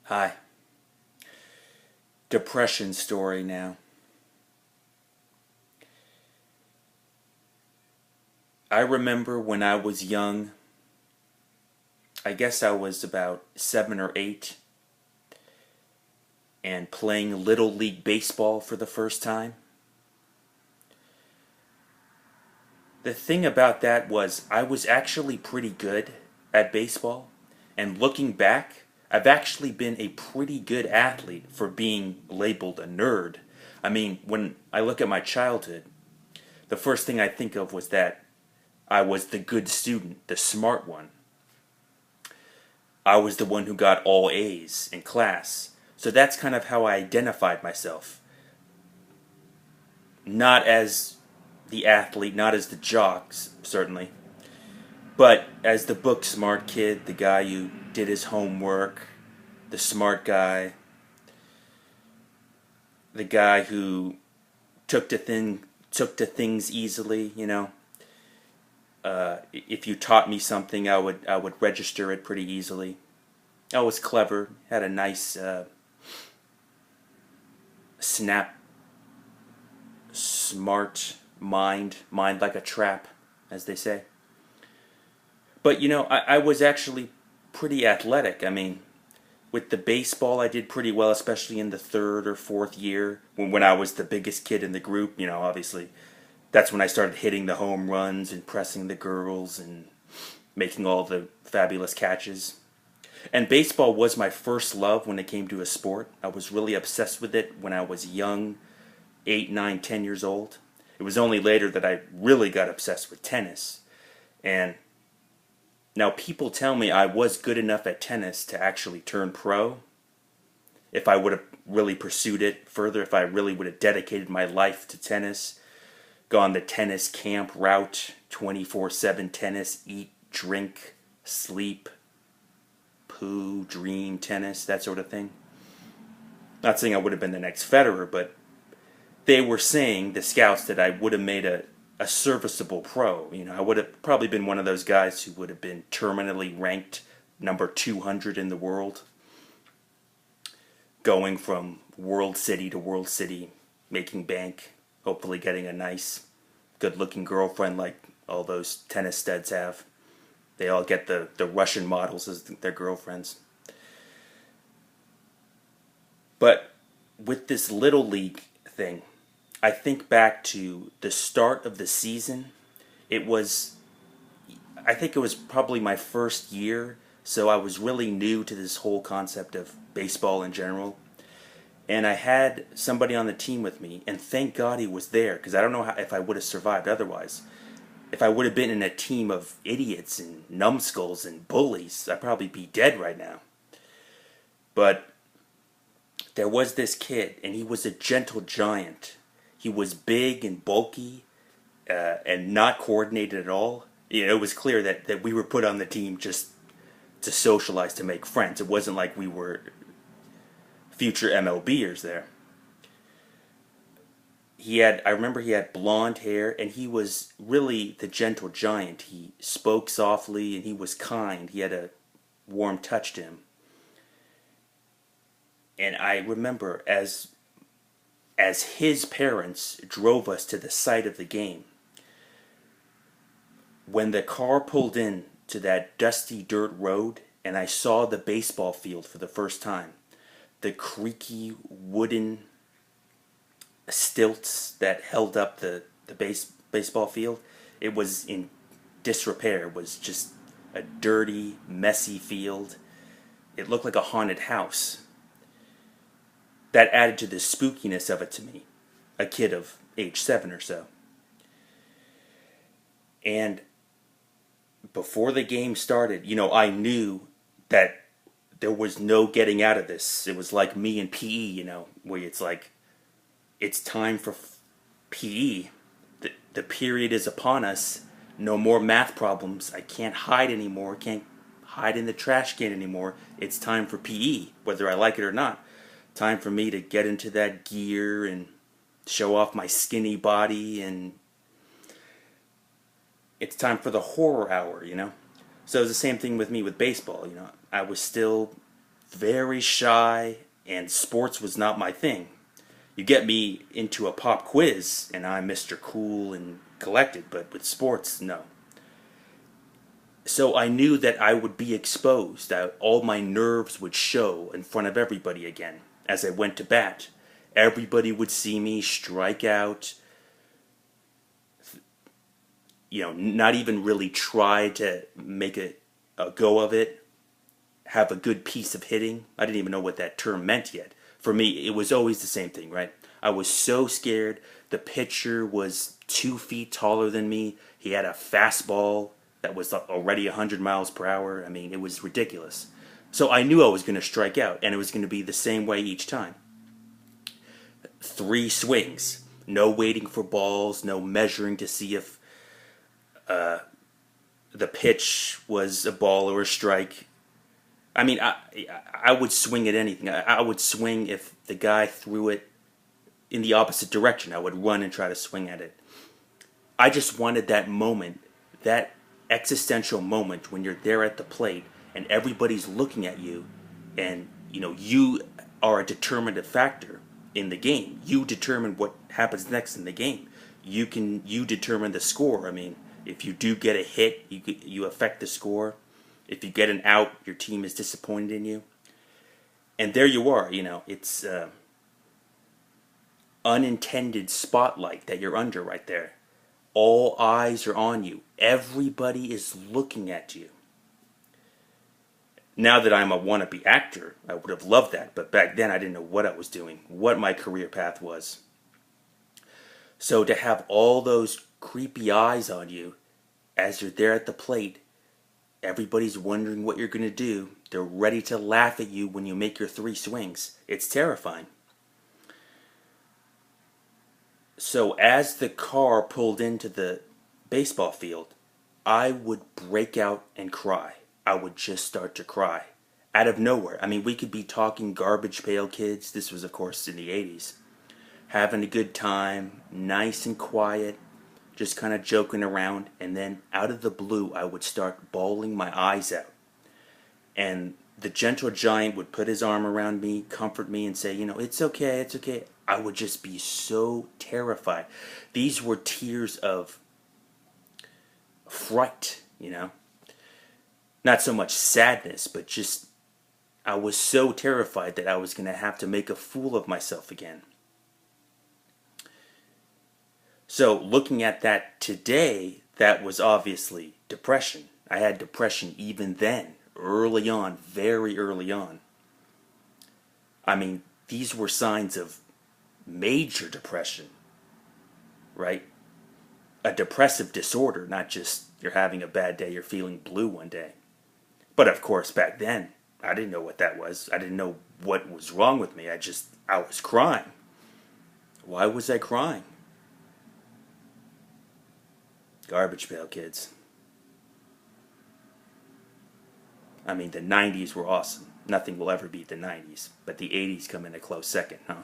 Hi. Depression story now. I remember when I was young, I guess I was about 7 or 8, and playing Little League Baseball for the first time. The thing about that was I was actually pretty good at baseball, and looking back, I've actually been a pretty good athlete for being labeled a nerd. I mean, when I look at my childhood, the first thing I think of was that I was the good student, the smart one. I was the one who got all A's in class. So that's kind of how I identified myself. Not as the athlete, not as the jock, certainly, but as the book smart kid, the guy who did his homework, the smart guy, the guy who took to things easily. If you taught me something, I would register it pretty easily. I was clever, had a nice snap, smart mind like a trap, as they say. But I was actually pretty athletic. I mean, with the baseball, I did pretty well, especially in the third or fourth year when I was the biggest kid in the group. Obviously, that's when I started hitting the home runs and pressing the girls and making all the fabulous catches. And baseball was my first love when it came to a sport. I was really obsessed with it when I was young, 8, 9, 10 years old. It was only later that I really got obsessed with tennis. And now people tell me I was good enough at tennis to actually turn pro if I would have really pursued it further, if I really would have dedicated my life to tennis, gone the tennis camp route, 24/7 tennis, eat, drink, sleep, poo, dream, tennis, that sort of thing. Not saying I would have been the next Federer, but they were saying, the scouts, that I would have made a serviceable pro. I would have probably been one of those guys who would have been terminally ranked number 200 in the world, going from world city to world city, making bank, hopefully getting a nice, good-looking girlfriend like all those tennis studs have. They all get the Russian models as their girlfriends. But with this Little League thing, I think back to the start of the season. It was, I think it was probably my first year, so I was really new to this whole concept of baseball in general. And I had somebody on the team with me, and thank God he was there, because I don't know if I would have survived otherwise. If I would have been in a team of idiots and numbskulls and bullies, I'd probably be dead right now. But there was this kid, and he was a gentle giant. He was big and bulky, and not coordinated at all. It was clear that we were put on the team just to socialize, to make friends. It wasn't like we were future MLBers there. I remember he had blonde hair, and he was really the gentle giant. He spoke softly, and he was kind. He had a warm touch to him. And I remember as his parents drove us to the site of the game, when the car pulled in to that dusty dirt road, and I saw the baseball field for the first time, the creaky wooden stilts that held up the baseball field, it was in disrepair. It was just a dirty, messy field. It looked like a haunted house. That added to the spookiness of it to me, a kid of age 7 or so. And before the game started, I knew that there was no getting out of this. It was like me in PE, where it's like, it's time for PE. The period is upon us. No more math problems. I can't hide anymore. Can't hide in the trash can anymore. It's time for PE, whether I like it or not. Time for me to get into that gear and show off my skinny body, and it's time for the horror hour. So it was the same thing with me with baseball. I was still very shy, and sports was not my thing. You get me into a pop quiz, and I'm Mr. Cool and collected, but with sports, no. So I knew that I would be exposed, that all my nerves would show in front of everybody again as I went to bat. Everybody would see me strike out, not even really try to make a go of it, have a good piece of hitting. I didn't even know what that term meant yet. For me, it was always the same thing, right? I was so scared. The pitcher was 2 feet taller than me. He had a fastball that was already 100 miles per hour. I mean, it was ridiculous. So I knew I was going to strike out, and it was going to be the same way each time. 3 swings. No waiting for balls, no measuring to see if the pitch was a ball or a strike. I mean, I would swing at anything. I would swing if the guy threw it in the opposite direction. I would run and try to swing at it. I just wanted that moment, that existential moment when you're there at the plate and everybody's looking at you, and you are a determinative factor in the game. You determine what happens next in the game. You determine the score. I mean, if you do get a hit, you affect the score. If you get an out, your team is disappointed in you. And there you are, it's unintended spotlight that you're under right there. All eyes are on you. Everybody is looking at you. Now that I'm a wannabe actor, I would have loved that, but back then I didn't know what I was doing, what my career path was. So to have all those creepy eyes on you as you're there at the plate, everybody's wondering what you're going to do. They're ready to laugh at you when you make your 3 swings. It's terrifying. So as the car pulled into the baseball field, I would break out and cry. I would just start to cry. Out of nowhere. I mean, we could be talking Garbage Pail Kids. This was, of course, in the 80s. Having a good time, nice and quiet, just kind of joking around. And then out of the blue, I would start bawling my eyes out. And the gentle giant would put his arm around me, comfort me, and say, it's okay, it's okay. I would just be so terrified. These were tears of fright, Not so much sadness, but just I was so terrified that I was going to have to make a fool of myself again. So looking at that today, that was obviously depression. I had depression even then, early on, very early on. I mean, these were signs of major depression, right? A depressive disorder, not just you're having a bad day, you're feeling blue one day. But of course, back then, I didn't know what that was. I didn't know what was wrong with me. I was crying. Why was I crying? Garbage Pail Kids. I mean, the 90s were awesome. Nothing will ever beat the 90s. But the 80s come in a close second, huh?